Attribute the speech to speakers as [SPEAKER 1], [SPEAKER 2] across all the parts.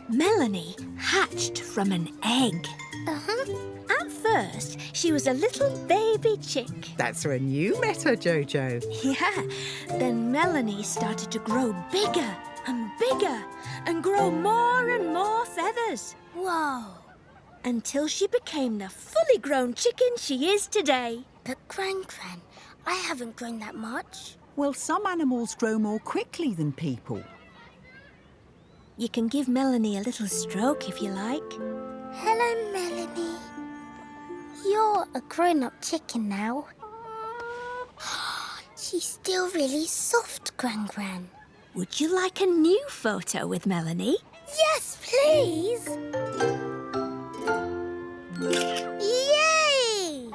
[SPEAKER 1] Melanie hatched from an egg. At first, she was a little baby chick.
[SPEAKER 2] That's when you met her, JoJo.
[SPEAKER 1] Yeah, then Melanie started to grow bigger and grow more and more feathers.
[SPEAKER 3] Whoa.
[SPEAKER 1] Until she became the fully grown chicken she is today.
[SPEAKER 3] But Gran Gran, I haven't grown that much.
[SPEAKER 2] Well, some animals grow more quickly than people.
[SPEAKER 1] You can give Melanie a little stroke if you like.
[SPEAKER 3] Hello, Melanie. You're a grown-up chicken now. She's still really soft, Gran Gran.
[SPEAKER 1] Would you like a new photo with Melanie?
[SPEAKER 3] Yes, please. Yay!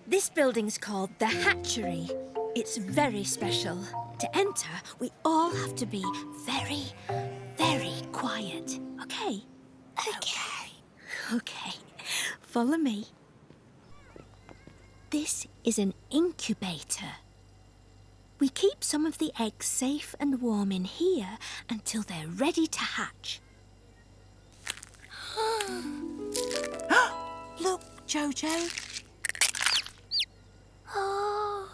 [SPEAKER 1] This building's called the hatchery. It's very special. To enter, we all have to be very, very quiet. Okay? Okay. Follow me. This is an incubator. We keep some of the eggs safe and warm in here until they're ready to hatch.
[SPEAKER 2] Look, JoJo.
[SPEAKER 3] Oh,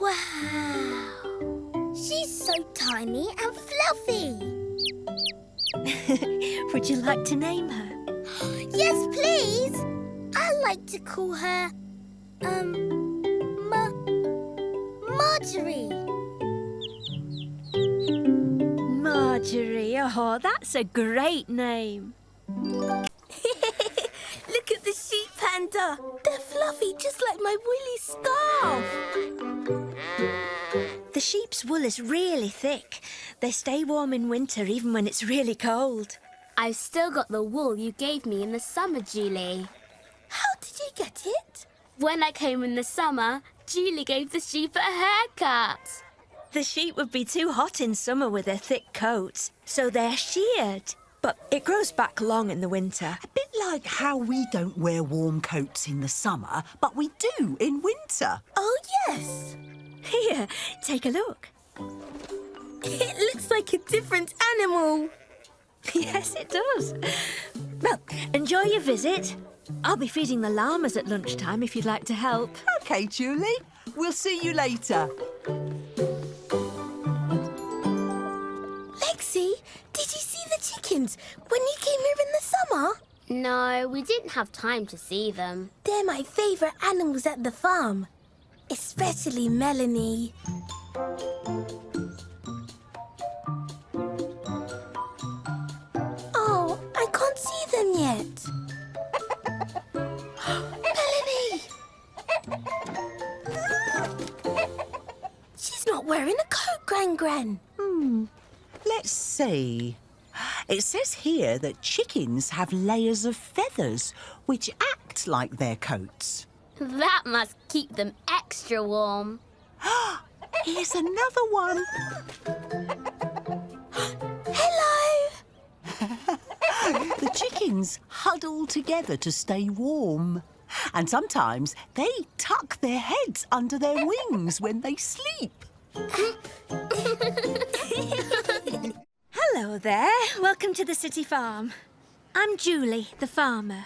[SPEAKER 3] wow. She's so tiny and fluffy.
[SPEAKER 1] Would you like to name her?
[SPEAKER 3] Yes, please. I like to call her, Marjorie.
[SPEAKER 1] Marjorie. Oh, that's a great name.
[SPEAKER 3] Look at the sheep panda. They're fluffy, just like my woolly scarf.
[SPEAKER 1] The sheep's wool is really thick. They stay warm in winter even when it's really cold.
[SPEAKER 4] I've still got the wool you gave me in the summer, Julie.
[SPEAKER 3] How did you get it?
[SPEAKER 4] When I came in the summer, Julie gave the sheep a haircut.
[SPEAKER 1] The sheep would be too hot in summer with their thick coats, so they're sheared. But it grows back long in the winter.
[SPEAKER 2] A bit like how we don't wear warm coats in the summer, but we do in winter.
[SPEAKER 3] Oh, yes.
[SPEAKER 1] Here, take a look.
[SPEAKER 3] It looks like a different animal.
[SPEAKER 1] Yes, it does. Well, enjoy your visit. I'll be feeding the llamas at lunchtime if you'd like to help.
[SPEAKER 2] OK, Julie. We'll see you later.
[SPEAKER 3] Lexi, did you see the chickens when you came here in the summer?
[SPEAKER 4] No, we didn't have time to see them.
[SPEAKER 3] They're my favourite animals at the farm, especially Melanie. Oh, I can't see them yet. Melanie! She's not wearing a coat, Gran Gran.
[SPEAKER 2] Let's see. It says here that chickens have layers of feathers which act like their coats.
[SPEAKER 4] That must keep them extra warm.
[SPEAKER 2] Here's another one.
[SPEAKER 3] Hello!
[SPEAKER 2] The chickens huddle together to stay warm. And sometimes they tuck their heads under their wings when they sleep.
[SPEAKER 1] Hello there. Welcome to the city farm. I'm Julie, the farmer.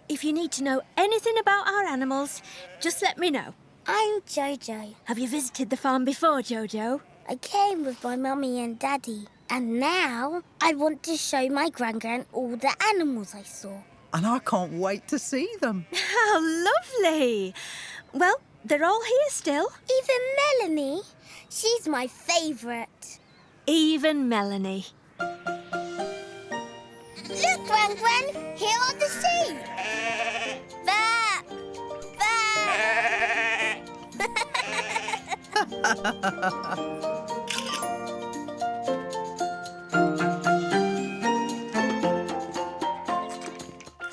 [SPEAKER 1] If you need to know anything about our animals, just let me know.
[SPEAKER 3] I'm JoJo.
[SPEAKER 1] Have you visited the farm before, JoJo?
[SPEAKER 3] I came with my mummy and daddy. And now I want to show my Gran Gran all the animals I saw.
[SPEAKER 2] And I can't wait to see them.
[SPEAKER 1] How lovely. Well, they're all here still.
[SPEAKER 3] Even Melanie. She's my favourite.
[SPEAKER 1] Even Melanie.
[SPEAKER 3] Look, Gran Gran, here are the sheep. Bah!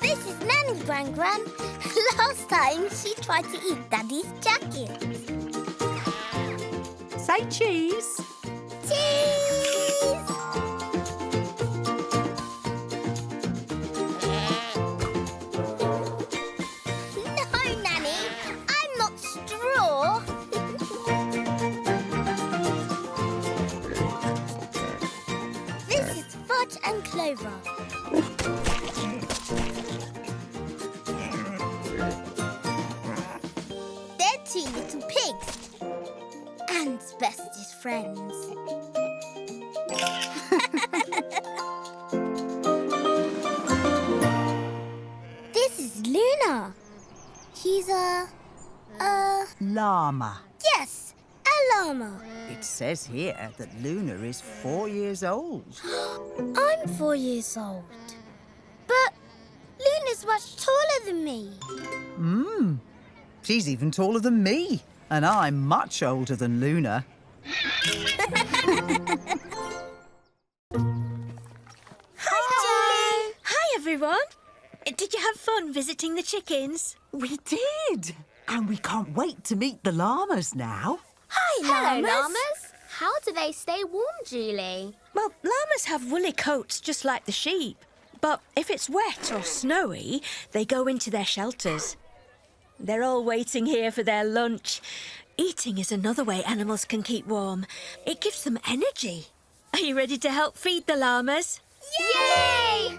[SPEAKER 3] This is Nanny Gran Gran. Last time she tried to eat Daddy's jacket.
[SPEAKER 2] Say cheese.
[SPEAKER 3] Cheese! No, Nanny, I'm not straw. spinach and clover. They're two little pigs. And bestest friends. This is Luna. She's a
[SPEAKER 2] Llama.
[SPEAKER 3] yes, a llama.
[SPEAKER 2] It says here that Luna is 4 years old.
[SPEAKER 3] I'm 4 years old. But Luna's much taller than me.
[SPEAKER 2] She's even taller than me. And I'm much older than Luna.
[SPEAKER 1] Hi, Julie. Hi, everyone. Did you have fun visiting the chickens?
[SPEAKER 2] We did. And we can't wait to meet the llamas now.
[SPEAKER 3] Hi,
[SPEAKER 4] Hello,
[SPEAKER 3] llamas.
[SPEAKER 4] llamas. How do they stay warm, Julie?
[SPEAKER 1] Well, llamas have woolly coats just like the sheep. But if it's wet or snowy, they go into their shelters. They're all waiting here for their lunch. Eating is another way animals can keep warm. It gives them energy. Are you ready to help feed the llamas?
[SPEAKER 4] Yay!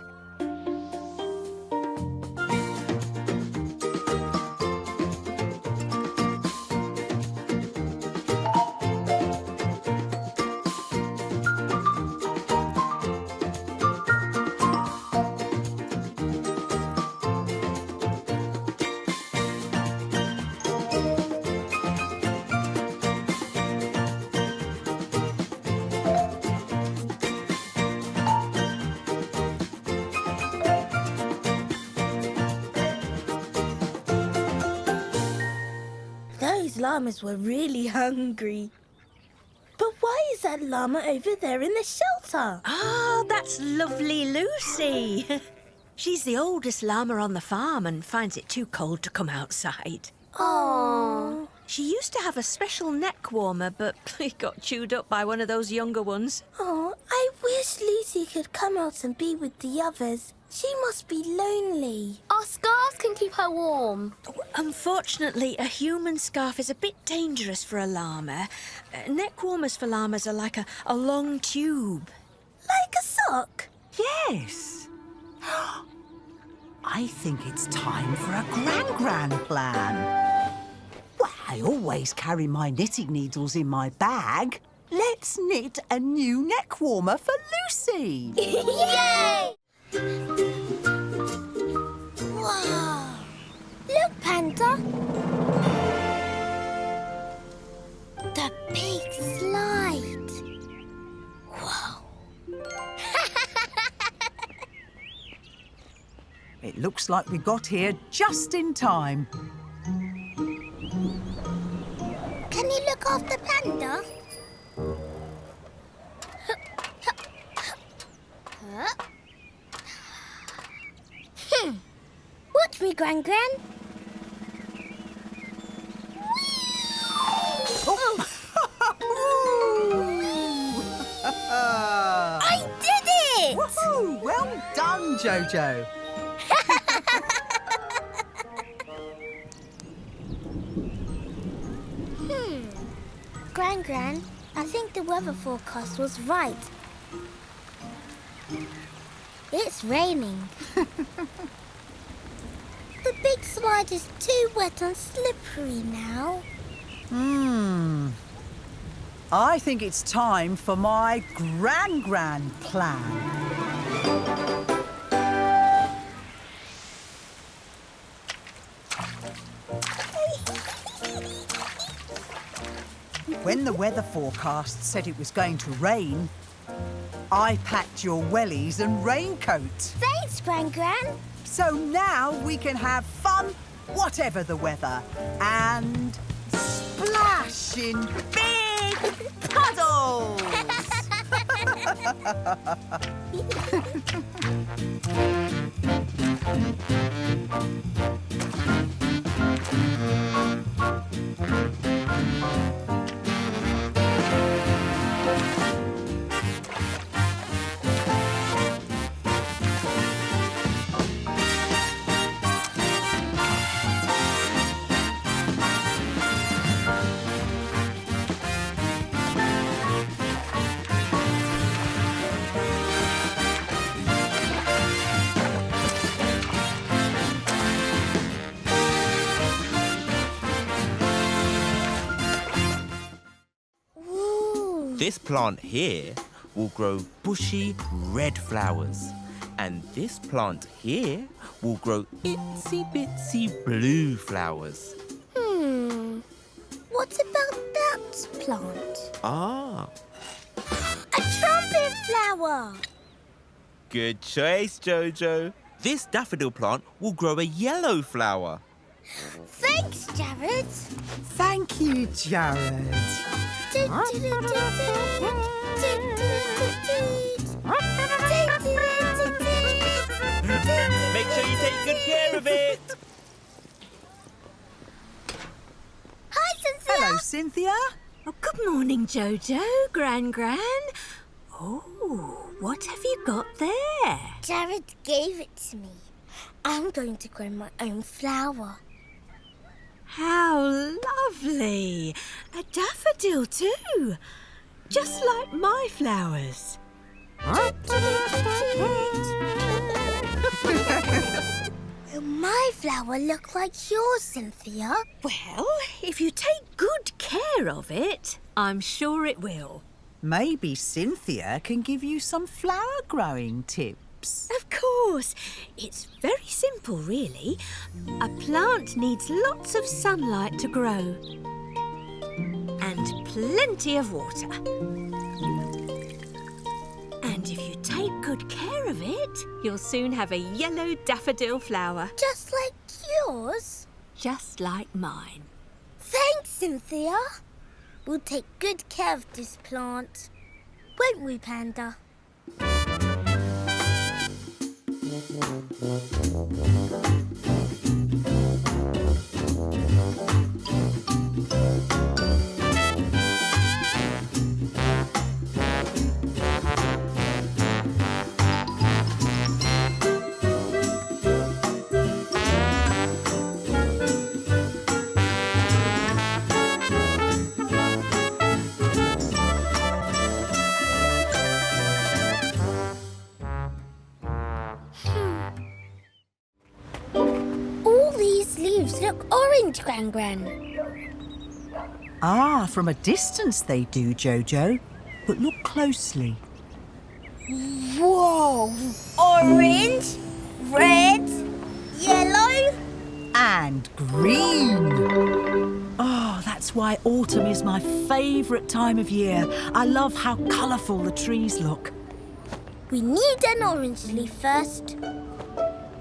[SPEAKER 5] Those llamas were really hungry. But why is that llama over there in the shelter?
[SPEAKER 1] Ah, that's lovely Lucy. She's the oldest llama on the farm and finds it too cold to come outside.
[SPEAKER 3] Oh.
[SPEAKER 1] She used to have a special neck warmer, but it got chewed up by one of those younger ones.
[SPEAKER 5] Oh, I wish Lucy could come out and be with the others. She must be lonely.
[SPEAKER 4] Our scarves can keep her warm.
[SPEAKER 1] Unfortunately, a human scarf is a bit dangerous for a llama. Neck warmers for llamas are like a long tube.
[SPEAKER 5] Like a sock.
[SPEAKER 2] Yes. I think it's time for a Gran Gran plan. Well, I always carry my knitting needles in my bag. Let's knit a new neck warmer for Lucy.
[SPEAKER 3] Yay! Wow! Look, Panda. The big slide. Wow!
[SPEAKER 2] It looks like we got here just in time.
[SPEAKER 3] Can you look after Panda? Watch me, Gran Gran. I did it!
[SPEAKER 2] Woohoo! Well done, JoJo.
[SPEAKER 3] Gran Gran, I think the weather forecast was right. It's raining. The big slide is too wet and slippery now.
[SPEAKER 2] I think it's time for my Gran Gran plan. When the weather forecast said it was going to rain, I packed your wellies and raincoat.
[SPEAKER 3] Thanks, Gran Gran.
[SPEAKER 2] So now we can have fun, whatever the weather, and splash in big puddles.
[SPEAKER 6] This plant here will grow bushy red flowers. And this plant here will grow itsy bitsy blue flowers.
[SPEAKER 3] What about that plant?
[SPEAKER 6] Ah,
[SPEAKER 3] A trumpet flower!
[SPEAKER 6] good choice, Jojo. This daffodil plant will grow a yellow flower.
[SPEAKER 3] Thanks, Jared.
[SPEAKER 2] Thank you, Jared.
[SPEAKER 6] Make sure you take good care of it.
[SPEAKER 3] Hi, Cynthia.
[SPEAKER 2] Hello, Cynthia.
[SPEAKER 1] Oh, good morning, JoJo, Gran Gran. Oh, what have you got there?
[SPEAKER 3] Jared gave it to me. I'm going to grow my own flower.
[SPEAKER 1] How lovely! A daffodil too, just like my flowers.
[SPEAKER 3] Will my flower look like yours, Cynthia?
[SPEAKER 1] Well, if you take good care of it, I'm sure it will.
[SPEAKER 2] Maybe Cynthia can give you some flower growing tips.
[SPEAKER 1] Of course. It's very simple, really. A plant needs lots of sunlight to grow. And plenty of water. And if you take good care of it, you'll soon have a yellow daffodil flower.
[SPEAKER 3] Just like yours?
[SPEAKER 1] Just like mine.
[SPEAKER 3] Thanks, Cynthia. We'll take good care of this plant. Won't we, Panda? All these leaves look orange, Gran Gran.
[SPEAKER 2] Ah, from a distance they do, Jojo. But look closely.
[SPEAKER 3] Whoa! Orange, red, yellow.
[SPEAKER 2] And green. Oh, that's why autumn is my favourite time of year. I love how colourful the trees look.
[SPEAKER 3] We need an orange leaf first.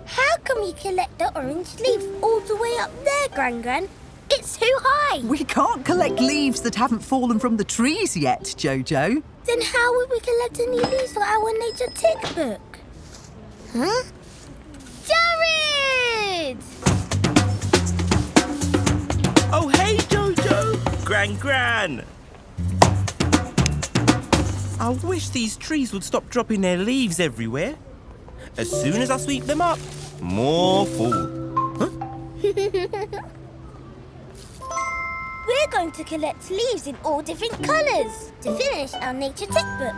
[SPEAKER 3] How can we collect the orange leaf all the way up there, Gran Gran? It's too high.
[SPEAKER 2] We can't collect leaves that haven't fallen from the trees yet, Jojo.
[SPEAKER 3] Then how will we collect any leaves for our nature tick book? Huh? Jared!
[SPEAKER 6] Oh, hey, Jojo. Gran Gran. I wish these trees would stop dropping their leaves everywhere. As soon as I sweep them up, more fall.
[SPEAKER 3] We're going to collect leaves in all different colours to finish our nature tick book.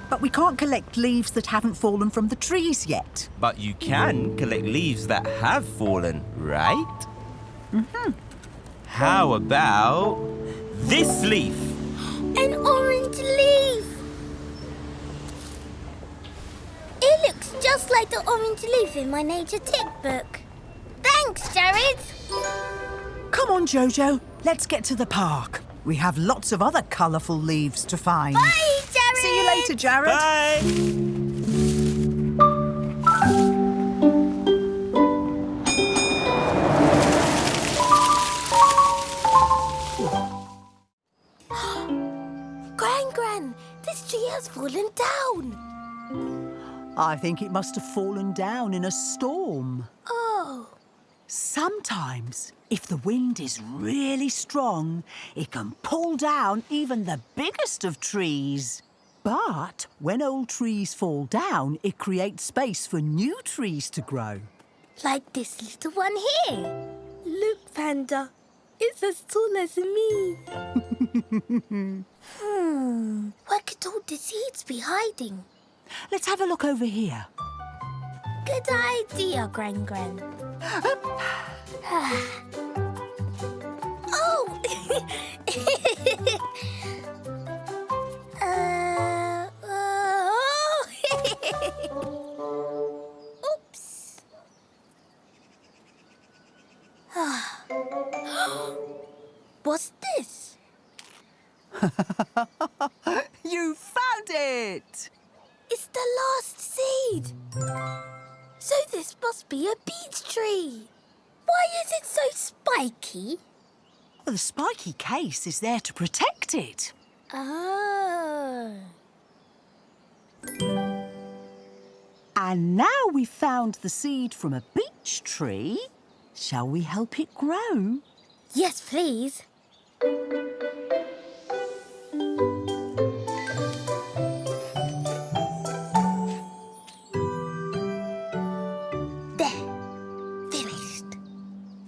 [SPEAKER 2] But we can't collect leaves that haven't fallen from the trees yet.
[SPEAKER 6] But you can collect leaves that have fallen, right?
[SPEAKER 2] Mm-hmm.
[SPEAKER 6] How about this leaf?
[SPEAKER 3] An orange leaf! It looks just like the orange leaf in my nature tick book. Thanks, Jared!
[SPEAKER 2] Come on, Jojo. Let's get to the park. We have lots of other colourful leaves to find.
[SPEAKER 3] Bye, Jared!
[SPEAKER 2] See you later, Jared.
[SPEAKER 6] Bye!
[SPEAKER 3] Gran Gran, this tree has fallen down.
[SPEAKER 2] I think it must have fallen down in a storm.
[SPEAKER 3] Oh.
[SPEAKER 2] Sometimes, if the wind is really strong, it can pull down even the biggest of trees. But when old trees fall down, it creates space for new trees to grow.
[SPEAKER 3] Like this little one here.
[SPEAKER 5] Look, Panda. It's as tall as me.
[SPEAKER 3] Where could all the seeds be hiding?
[SPEAKER 2] Let's have a look over here.
[SPEAKER 3] Good idea, Gran Gran. Oh!
[SPEAKER 2] You found it!
[SPEAKER 3] It's the last seed. So this must be a beech tree. Why is it so spiky?
[SPEAKER 2] The spiky case is there to protect it.
[SPEAKER 3] Oh.
[SPEAKER 2] And now we've found the seed from a beech tree, shall we help it grow?
[SPEAKER 3] Yes, please. There. Finished.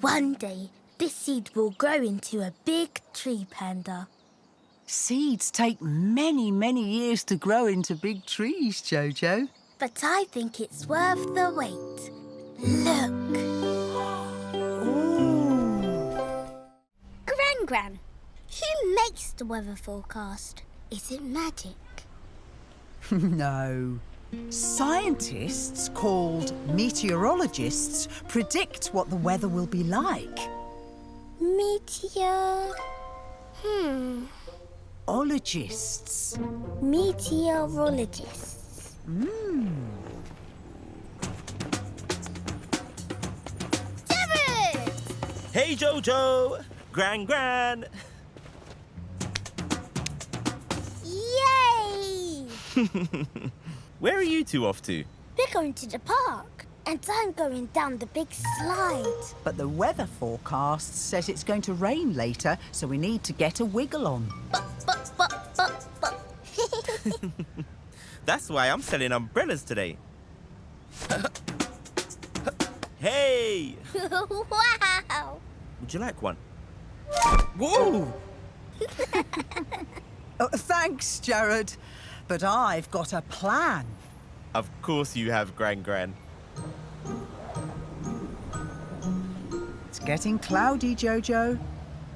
[SPEAKER 3] One day, this seed will grow into a big tree, Panda.
[SPEAKER 2] Seeds take many, many years to grow into big trees, Jojo.
[SPEAKER 3] But I think it's worth the wait. Look. Gran Gran, who makes the weather forecast? Is it magic?
[SPEAKER 2] No. Scientists called meteorologists predict what the weather will be like. Ologists.
[SPEAKER 3] Meteorologists. David!
[SPEAKER 6] Hey, JoJo! Gran Gran!
[SPEAKER 3] Yay!
[SPEAKER 6] Where are you two off to?
[SPEAKER 3] We're going to the park, and I'm going down the big slide.
[SPEAKER 2] But the weather forecast says it's going to rain later, so we need to get a wiggle on.
[SPEAKER 3] But.
[SPEAKER 6] That's why I'm selling umbrellas today. Hey!
[SPEAKER 3] Wow!
[SPEAKER 6] Would you like one? Whoa!
[SPEAKER 2] Thanks, Jared. But I've got a plan.
[SPEAKER 6] Of course you have, Gran Gran.
[SPEAKER 2] It's getting cloudy, Jojo.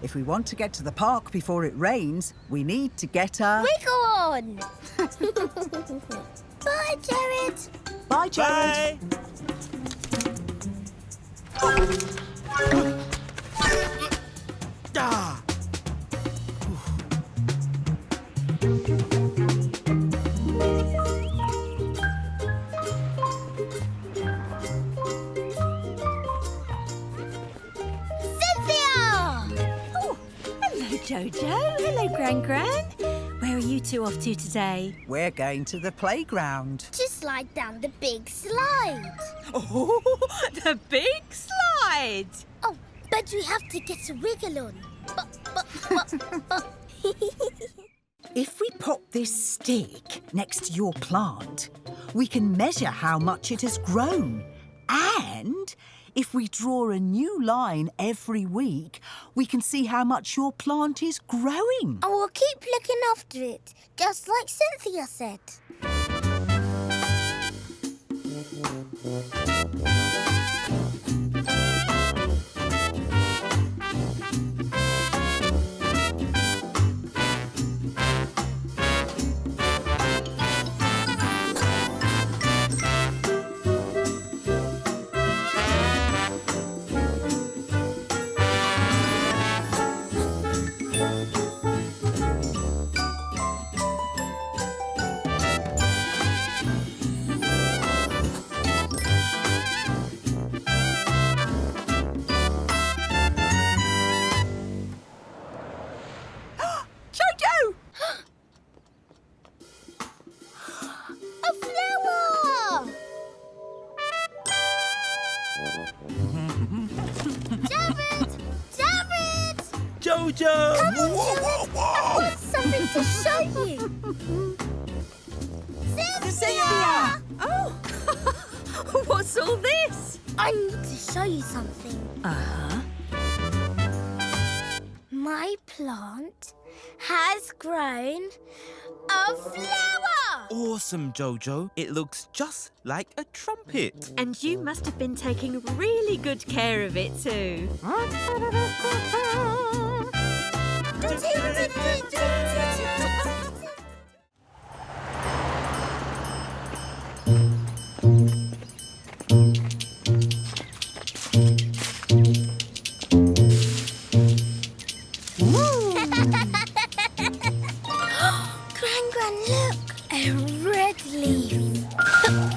[SPEAKER 2] If we want to get to the park before it rains, we need to get a...
[SPEAKER 3] Wiggle on! Bye, Jared!
[SPEAKER 2] Bye, Jared.
[SPEAKER 6] Ah!
[SPEAKER 1] Hello, JoJo. Hello, Gran Gran. Where are you two off to today?
[SPEAKER 2] We're going to the playground.
[SPEAKER 3] To slide down the big slide.
[SPEAKER 1] Oh, the big slide.
[SPEAKER 3] Oh, but we have to get a wiggle on. But.
[SPEAKER 2] If we pop this stick next to your plant, we can measure how much it has grown. And if we draw a new line every week, we can see how much your plant is growing.
[SPEAKER 3] And we'll keep looking after it, just like Cynthia said. A flower! David!
[SPEAKER 6] JoJo!
[SPEAKER 3] Come on,
[SPEAKER 6] Whoa,
[SPEAKER 3] David!
[SPEAKER 6] whoa,
[SPEAKER 3] I've
[SPEAKER 6] whoa!
[SPEAKER 3] got something to show you. Cynthia!
[SPEAKER 1] Oh, what's all this?
[SPEAKER 3] I need to show you something.
[SPEAKER 1] Uh-huh.
[SPEAKER 3] My plant has grown a flower!
[SPEAKER 6] Awesome, JoJo. It looks just like a trumpet.
[SPEAKER 1] And you must have been taking really good care of it too.
[SPEAKER 3] A red leaf. Huh?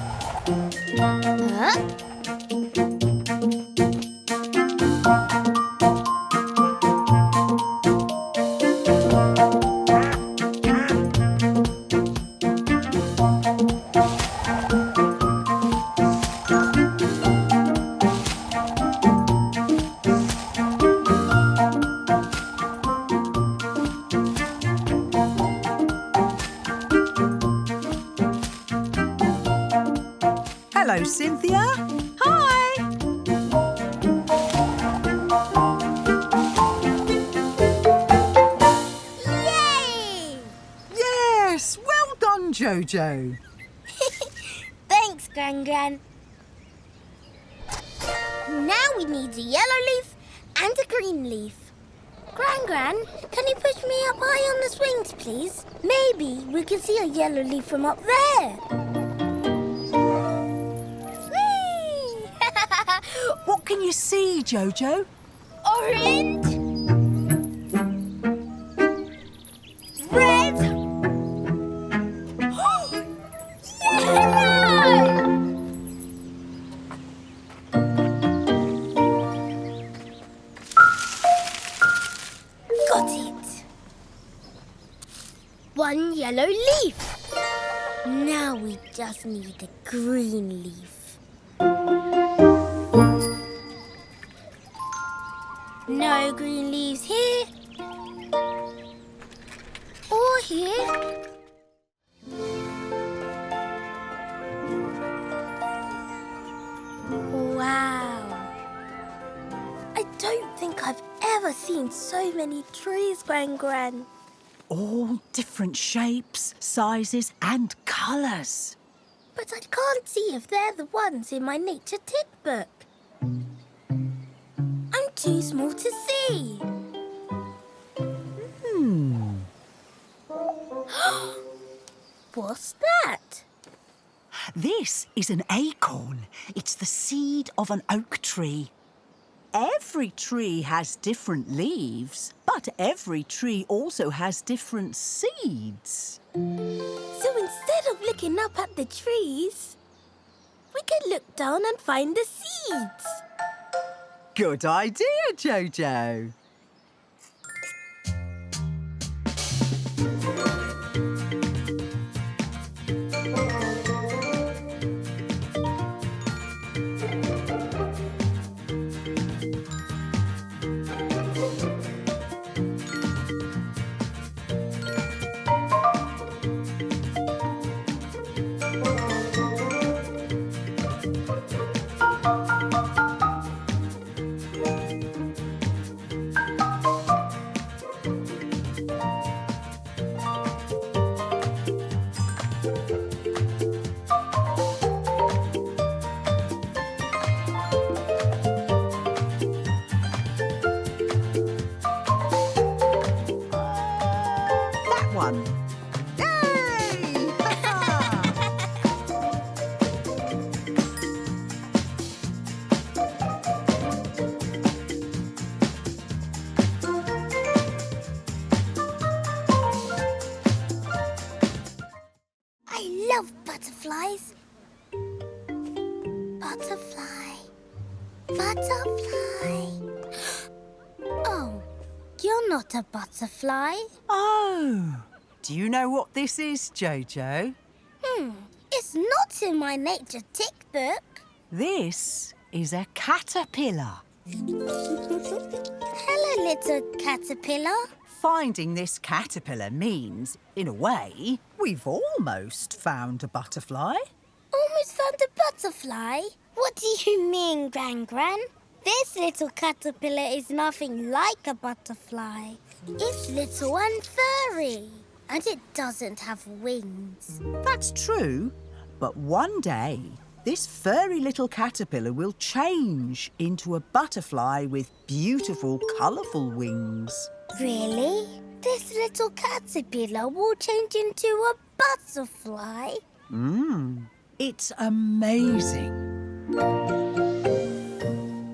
[SPEAKER 2] Hello, Cynthia.
[SPEAKER 1] Hi!
[SPEAKER 3] Yay!
[SPEAKER 2] Yes, well done, JoJo.
[SPEAKER 3] Thanks, Gran Gran. Now we need a yellow leaf and a green leaf. Gran Gran, can you push me up high on the swings, please? Maybe we can see a yellow leaf from up there. Whee!
[SPEAKER 2] What can you see, JoJo?
[SPEAKER 3] Orange. Red. Yellow! Got it. One yellow leaf. Now we just need a green leaf. No green leaves here. Or here. Wow. I don't think I've ever seen so many trees, Gran Gran.
[SPEAKER 2] All different shapes, sizes and colours.
[SPEAKER 3] But I can't see if they're the ones in my nature tick book. I'm too small to see. What's that?
[SPEAKER 2] This is an acorn. It's the seed of an oak tree. Every tree has different leaves, but every tree also has different seeds.
[SPEAKER 3] So instead of looking up at the trees, we can look down and find the seeds.
[SPEAKER 2] Good idea, JoJo. That one. Yay!
[SPEAKER 3] I love butterflies. Butterfly. Butterfly. Oh, you're not a butterfly.
[SPEAKER 2] Oh, do you know what this is, JoJo?
[SPEAKER 3] It's not in my nature tick book.
[SPEAKER 2] This is a caterpillar.
[SPEAKER 3] Hello, little caterpillar.
[SPEAKER 2] Finding this caterpillar means, in a way, we've almost found a butterfly.
[SPEAKER 3] Almost found a butterfly? What do you mean, Gran Gran? This little caterpillar is nothing like a butterfly. It's little and furry, and it doesn't have wings.
[SPEAKER 2] That's true, but one day, this furry little caterpillar will change into a butterfly with beautiful, colourful wings.
[SPEAKER 3] Really? This little caterpillar will change into a butterfly?
[SPEAKER 2] It's amazing.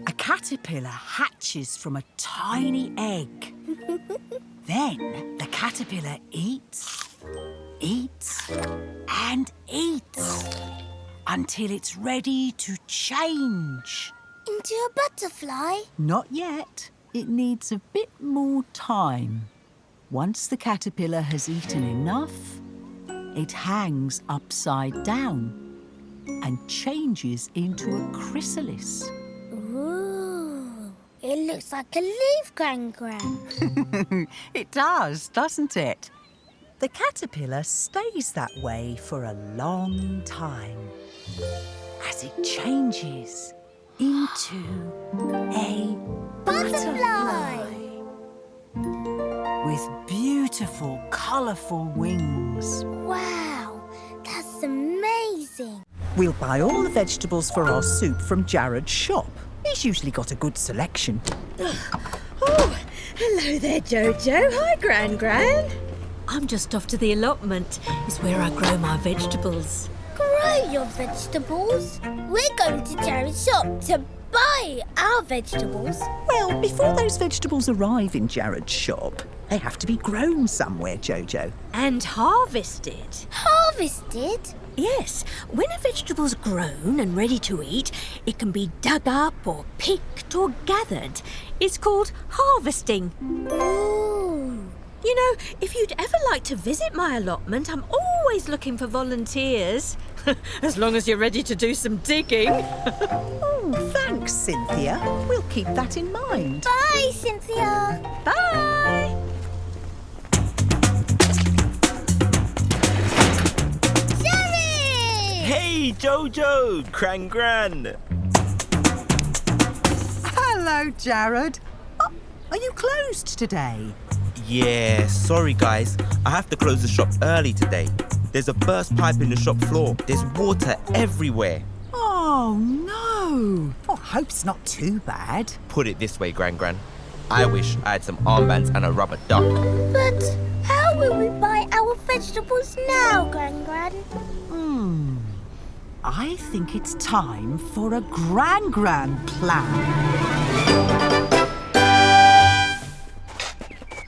[SPEAKER 2] A caterpillar hatches from a tiny egg. Then the caterpillar eats eats and eats until it's ready to change.
[SPEAKER 3] Into a butterfly?
[SPEAKER 2] Not yet. It needs a bit more time. Once the caterpillar has eaten enough, it hangs upside down and changes into a chrysalis.
[SPEAKER 3] Ooh, it looks like a leaf, Gran Gran.
[SPEAKER 2] It does, doesn't it? The caterpillar stays that way for a long time as it changes into a
[SPEAKER 3] Butterfly!
[SPEAKER 2] with beautiful, colourful wings.
[SPEAKER 3] Wow, that's amazing.
[SPEAKER 2] We'll buy all the vegetables for our soup from Jared's shop. He's usually got a good selection.
[SPEAKER 1] Oh, hello there, JoJo. Hi, Gran Gran. I'm just off to the allotment. It's where I grow my vegetables.
[SPEAKER 3] Grow your vegetables? We're going to Jared's shop to buy our vegetables.
[SPEAKER 2] Well, before those vegetables arrive in Jared's shop, they have to be grown somewhere, JoJo.
[SPEAKER 1] And harvested.
[SPEAKER 3] Harvested?
[SPEAKER 1] Yes, when a vegetable's grown and ready to eat, it can be dug up or picked or gathered. It's called harvesting.
[SPEAKER 3] Ooh.
[SPEAKER 1] You know, if you'd ever like to visit my allotment, I'm always looking for volunteers. As long as you're ready to do some digging.
[SPEAKER 2] Oh, thanks, Cynthia. We'll keep that in mind.
[SPEAKER 3] Bye, Cynthia.
[SPEAKER 1] Bye!
[SPEAKER 6] Hey, JoJo! Gran Gran!
[SPEAKER 2] Hello, Jared. Oh, are you closed today?
[SPEAKER 6] Yeah, sorry guys. I have to close the shop early today. There's a burst pipe in the shop floor. There's water everywhere.
[SPEAKER 2] Oh, no. Oh, hope's not too bad.
[SPEAKER 6] Put it this way, Gran Gran. I wish I had some armbands and a rubber duck.
[SPEAKER 3] But how will we buy our vegetables now, Gran Gran?
[SPEAKER 2] I think it's time for a Gran Gran Plan.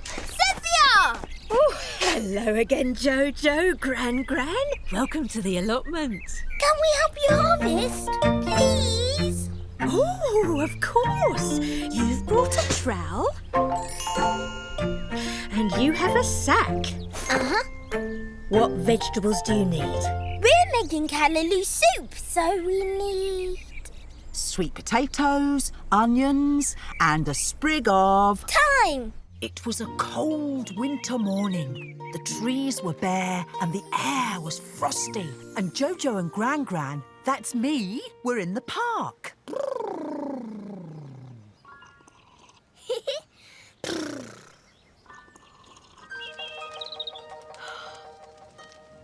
[SPEAKER 3] Cynthia!
[SPEAKER 1] Oh, hello again, JoJo, Gran Gran. Welcome to the allotment.
[SPEAKER 3] Can we help you harvest? Please?
[SPEAKER 1] Oh, of course. You've brought a trowel. And you have a sack.
[SPEAKER 3] Uh-huh.
[SPEAKER 1] What vegetables do you need?
[SPEAKER 3] We're making callaloo soup, so we need...
[SPEAKER 2] Sweet potatoes, onions, and a sprig of...
[SPEAKER 3] time!
[SPEAKER 2] It was a cold winter morning. The trees were bare and the air was frosty. And JoJo and Gran Gran, that's me, were in the park.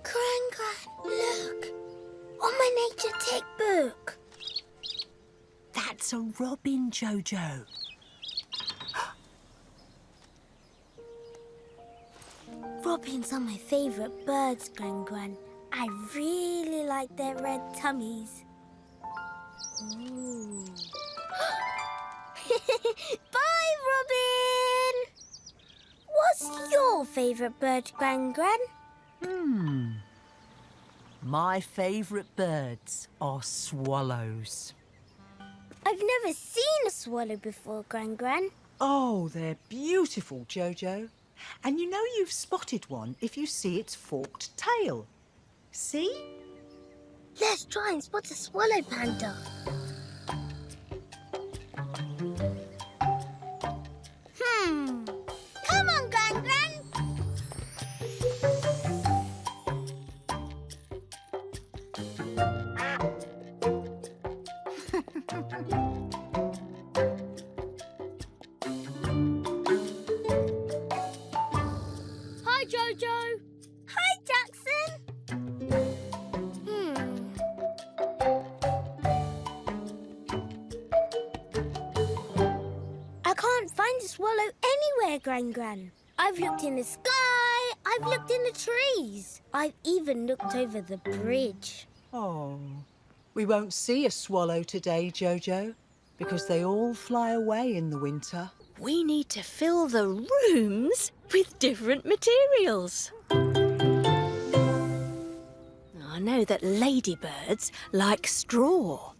[SPEAKER 3] Gran Gran, look! On my nature tech book.
[SPEAKER 2] That's a robin, JoJo.
[SPEAKER 3] Robins are my favourite birds, Gran Gran. I really like their red tummies. Ooh. Bye, Robin! What's your favourite bird, Gran Gran?
[SPEAKER 2] My favourite birds are swallows.
[SPEAKER 3] I've never seen a swallow before, Gran Gran.
[SPEAKER 2] Oh, they're beautiful, JoJo. And you know you've spotted one if you see its forked tail. See?
[SPEAKER 3] Let's try and spot a swallow panda. Come on, Gran Gran.
[SPEAKER 4] Hi, JoJo.
[SPEAKER 3] Hi, Jackson. I can't find a swallow anywhere, Gran Gran. I've looked in the sky, I've looked in the trees. I've even looked over the bridge.
[SPEAKER 2] Oh, we won't see a swallow today, JoJo, because they all fly away in the winter.
[SPEAKER 1] We need to fill the rooms with different materials. know that ladybirds like straw.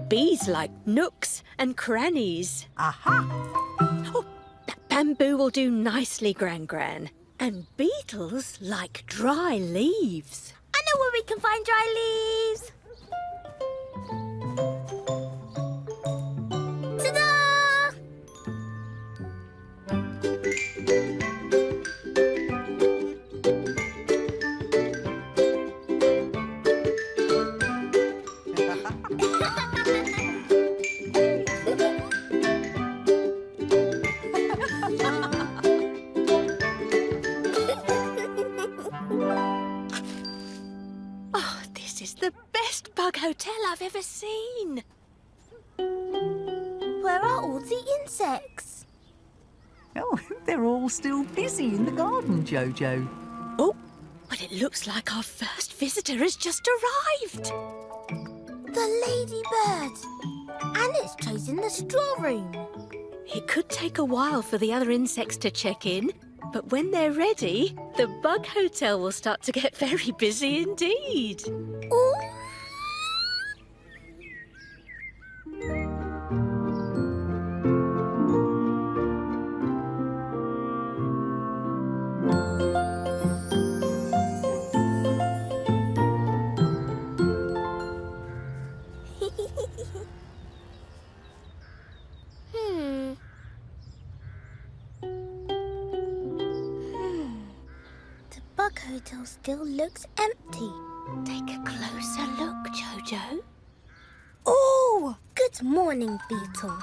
[SPEAKER 1] Bees like nooks and crannies.
[SPEAKER 2] Aha!
[SPEAKER 1] Oh, that bamboo will do nicely, Gran Gran. And beetles like dry leaves.
[SPEAKER 5] I know where we can find dry leaves.
[SPEAKER 3] Ta-da!
[SPEAKER 1] Oh, this is the best bug hotel I've ever seen.
[SPEAKER 5] Where are all the insects?
[SPEAKER 2] Oh, they're all still busy in the garden, Jojo.
[SPEAKER 1] Oh, but it looks like our first visitor has just arrived.
[SPEAKER 5] The ladybird. And it's chosen the straw room.
[SPEAKER 1] It could take a while for the other insects to check in, but when they're ready, the bug hotel will start to get very busy indeed.
[SPEAKER 5] Ooh. The bug hotel still looks empty.
[SPEAKER 1] Take a closer look, Jojo.
[SPEAKER 5] Oh! Good morning, Beetle.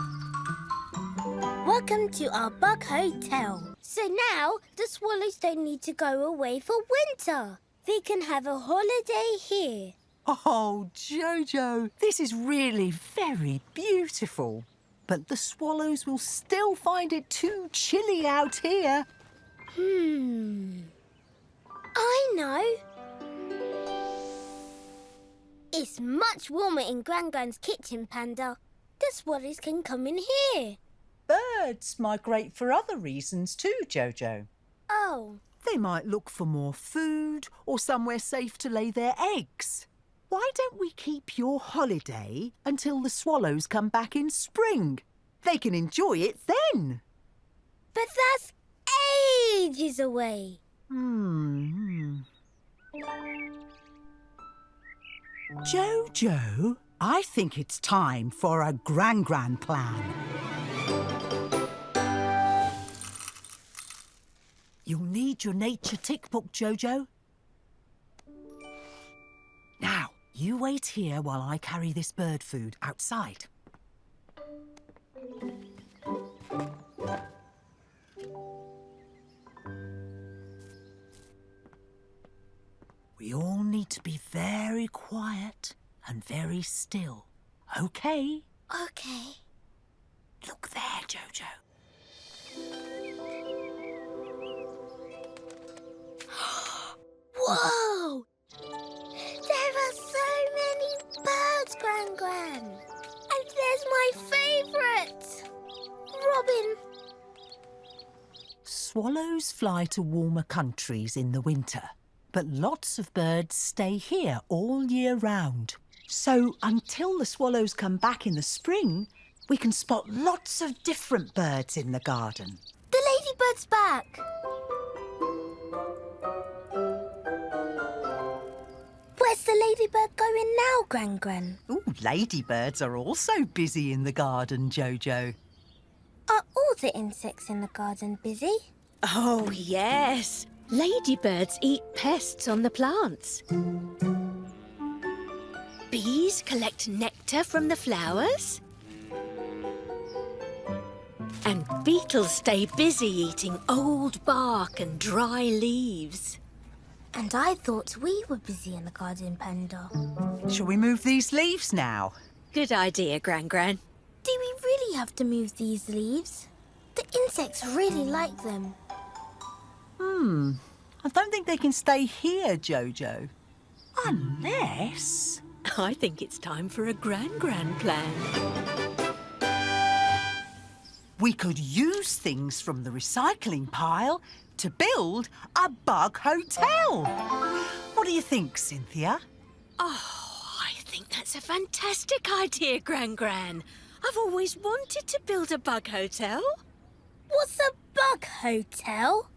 [SPEAKER 5] Welcome to our bug hotel.
[SPEAKER 3] So now the swallows don't need to go away for winter. They can have a holiday here.
[SPEAKER 2] Oh, Jojo, this is really very beautiful. But the swallows will still find it too chilly out here.
[SPEAKER 3] I know. It's much warmer in Gran Gran's kitchen, Panda. The swallows can come in here.
[SPEAKER 2] Birds migrate for other reasons too, Jojo.
[SPEAKER 3] Oh,
[SPEAKER 2] They might look for more food or somewhere safe to lay their eggs. Why don't we keep your holiday until the swallows come back in spring? They can enjoy it then.
[SPEAKER 3] but that's ages away.
[SPEAKER 2] Jojo, I think it's time for a Gran Gran plan. You'll need your nature tick book, Jojo. Now, you wait here while I carry this bird food outside. We all need to be very quiet and very still, okay?
[SPEAKER 3] Okay.
[SPEAKER 2] Look there, Jojo.
[SPEAKER 3] Whoa! There are so many birds, Gran Gran. And there's my favourite, Robin.
[SPEAKER 2] Swallows fly to warmer countries in the winter, but lots of birds stay here all year round. So until the swallows come back in the spring, we can spot lots of different birds in the garden.
[SPEAKER 3] The ladybird's back. Where's the ladybird going now, Gran Gran?
[SPEAKER 2] Ooh, ladybirds are also busy in the garden, Jojo.
[SPEAKER 3] Are all the insects in the garden busy?
[SPEAKER 1] Oh, yes. Ladybirds eat pests on the plants. Bees collect nectar from the flowers. And beetles stay busy eating old bark and dry leaves.
[SPEAKER 3] And I thought we were busy in the garden, Panda.
[SPEAKER 2] Shall we move these leaves now?
[SPEAKER 1] Good idea, Gran Gran.
[SPEAKER 3] Do we really have to move these leaves? The insects really like them.
[SPEAKER 2] I don't think they can stay here, Jojo. Unless...
[SPEAKER 1] I think it's time for a Gran Gran plan.
[SPEAKER 2] we could use things from the recycling pile to build a bug hotel. What do you think, Cynthia?
[SPEAKER 1] Oh, I think that's a fantastic idea, Gran Gran. I've always wanted to build a bug hotel.
[SPEAKER 3] What's a bug hotel?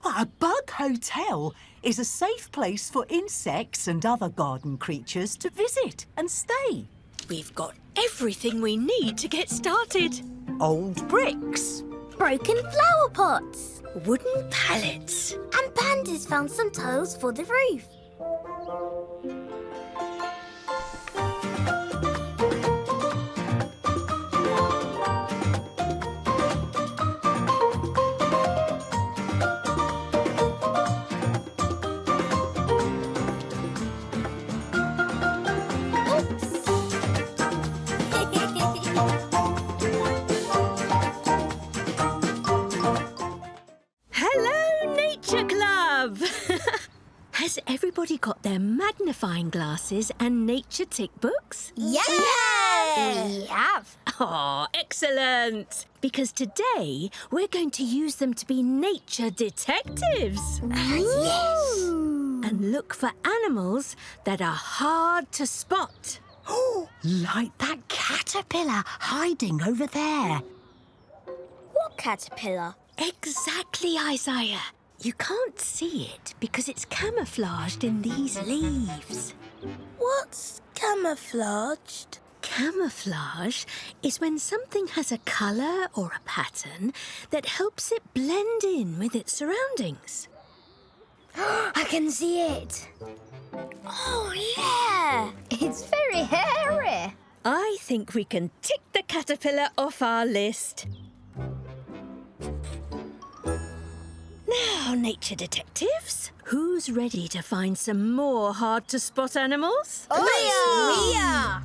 [SPEAKER 2] A bug hotel is a safe place for insects and other garden creatures to visit and stay.
[SPEAKER 1] We've got everything we need to get started.
[SPEAKER 2] Old bricks,
[SPEAKER 3] Broken flower pots.
[SPEAKER 1] Wooden pallets.
[SPEAKER 3] And Panda's found some tiles for the roof.
[SPEAKER 1] Hello, Nature Club! Has everybody got their magnifying glasses and nature tick books?
[SPEAKER 3] Yes! We have.
[SPEAKER 1] Oh, excellent! Because today we're going to use them to be nature detectives
[SPEAKER 3] Yes.
[SPEAKER 1] and look for animals that are hard to spot.
[SPEAKER 2] like that caterpillar hiding over there.
[SPEAKER 3] What caterpillar?
[SPEAKER 1] Exactly, Isaiah. You can't see it because it's camouflaged in these leaves.
[SPEAKER 5] What's camouflaged?
[SPEAKER 1] Camouflage is when something has a colour or a pattern that helps it blend in with its surroundings.
[SPEAKER 3] I can see it. Oh, yeah. It's very hairy.
[SPEAKER 1] I think we can tick the caterpillar off our list. Now, nature detectives, who's ready to find some more hard-to-spot animals?
[SPEAKER 3] We are.